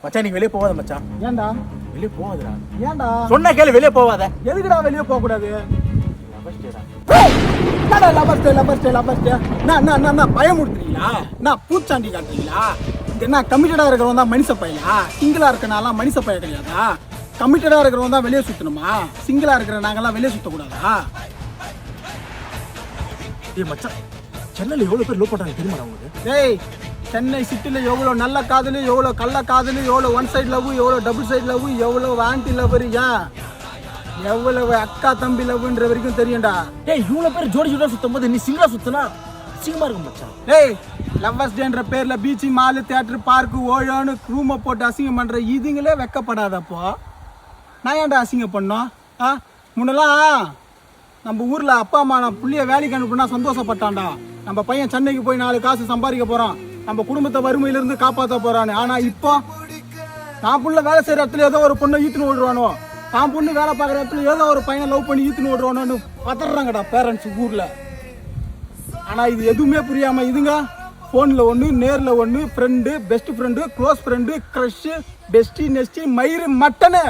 மச்சான் நீ வெளியே போகாத மச்சான். ஏன்டா வெளியே போகாதடா. ஏன்டா சொன்ன கேளு, வெளியே போகாத. எதுக்குடா வெளியே போக கூடாது? பயமுடுத்துறீங்களா? நான் பூச்சாண்டி காட்டுறீங்களா? என்ன கமிட்டடா இருக்கிறவன் தான் மனுஷ பையனா? சிங்கிளா இருக்கனாலாம் மனுஷ பையன் கிடையாதா? கமிட்டடா இருக்கிறவன் தான் வெளியே சுத்தணுமா? சிங்கிளா இருக்கிற நாங்கெல்லாம் வெளியே சுத்தக்கூடாதா? ஏய் மச்சான், சென்னையில் எவ்வளோ பேர் லவ் பண்ணுறாங்க தெரியுமா உங்களுக்கு? டேய், சென்னை சிட்டியில் எவ்வளோ நல்ல காதலு, எவ்வளோ கள்ள காதலு, எவ்வளோ ஒன் சைடு லவ், எவ்வளோ டபுள் சைடு லவ், எவ்வளோ ஆன்டி லவ்வர், ஏன் எவ்வளவு அக்கா தம்பி லவ்ன்ற வரைக்கும் தெரியும்டா. ஏய் இவ்வளோ பேர் ஜோடி ஜோடியாக சுற்றும் போது நீ சிங்கிளாக சுற்றினா அசிங்கமாக இருக்கும் மச்சான். டேய், லவ்வர்ஸ் டேன்ற பேர்ல பீச்சு, மாலு, தியேட்டர், பார்க்கு, ஓழோன்னு ரூமை போட்டு அசிங்கம் பண்ற இதுங்களே வெக்கப்படாதப்போ நான் ஏன்டா அசிங்கம் பண்ணோம்? முன்னெல்லாம் நம்ம ஊர்ல அப்பா அம்மா நான் புள்ளிய வேலைக்கு அனுப்புனா சந்தோஷப்பட்டான்டா. நம்ம பையன் சென்னைக்கு போய் 4 காசு சம்பாதிக்க போறான், நம்ம குடும்பத்தை வறுமையிலிருந்து காப்பாற்ற போறான்னு. ஆனா இப்போ தான் புள்ள வேலை செய்யற இடத்துல ஏதோ ஒரு பொண்ணை ஈத்துன்னு ஓடுவானோ, தான் பொண்ணு வேலை பார்க்குற இடத்துல ஏதோ ஒரு பையனை லவ் பண்ணி ஈத்துன்னு ஓடுவானோன்னு பதறாங்கடா பேரண்ட்ஸ் ஊர்ல. ஆனா இது எதுவுமே புரியாம இதுங்க போன்ல ஒண்ணு, நேர்ல ஒண்ணு, friend, best friend, close friend, crush, bestie, நெஸ்டி, மயிறு, மட்டனு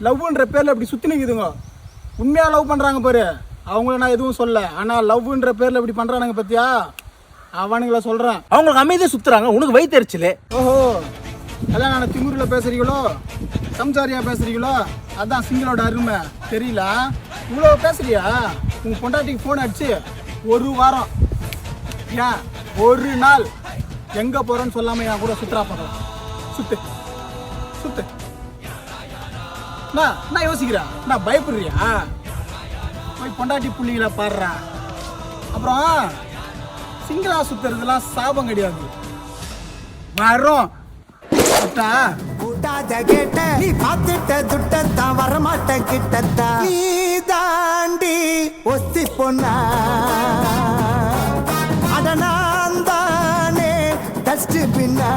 லவ்ன்ற பேர்ல இப்படி சுத்தி நிக்குதுங்க. உண்மையா லவ் பண்றாங்க பாரு, அவங்கள நான் எதுவும் சொல்ல. ஆனா லவ்ன்ற பேர்ல இப்படி பண்றானுங்க பத்தியா, அவனுங்கள சொல்றேன். அவங்களுக்கு அமைதியாக சுற்றுறாங்க, உனக்கு வயிற்றுச்சல். ஓஹோ, எல்லாம் நான் திமுருல பேசுறீங்களோ, சம்சாரியா பேசுறீங்களோ? அதான் சிங்களோட அருமை தெரியல. இவ்வளோ பேசுறியா? உங்க பொண்டாட்டிக்கு ஃபோன் அடிச்சு ஒரு வாரம், ஏன் ஒரு நாள் எங்க போறேன்னு சொல்லாம என் கூட சுற்றுலா போறோம். சுத்து சுத்து. நான் யோசிக்கிறேன், நான் பயப்படுறியா? போய் பொண்டாட்டி புள்ளிகளை பாடுறா. அப்புறம் சிங்களா சுத்துறதுலாம் சாபம் கிடையாது, வரும். கேட்ட நீ பார்த்துட்ட துட்டத்தான் வரமாட்ட கிட்டத்தா நீ தாண்டி ஒத்தி பொண்ணா அட நான் தானே டஸ்ட் பின்னா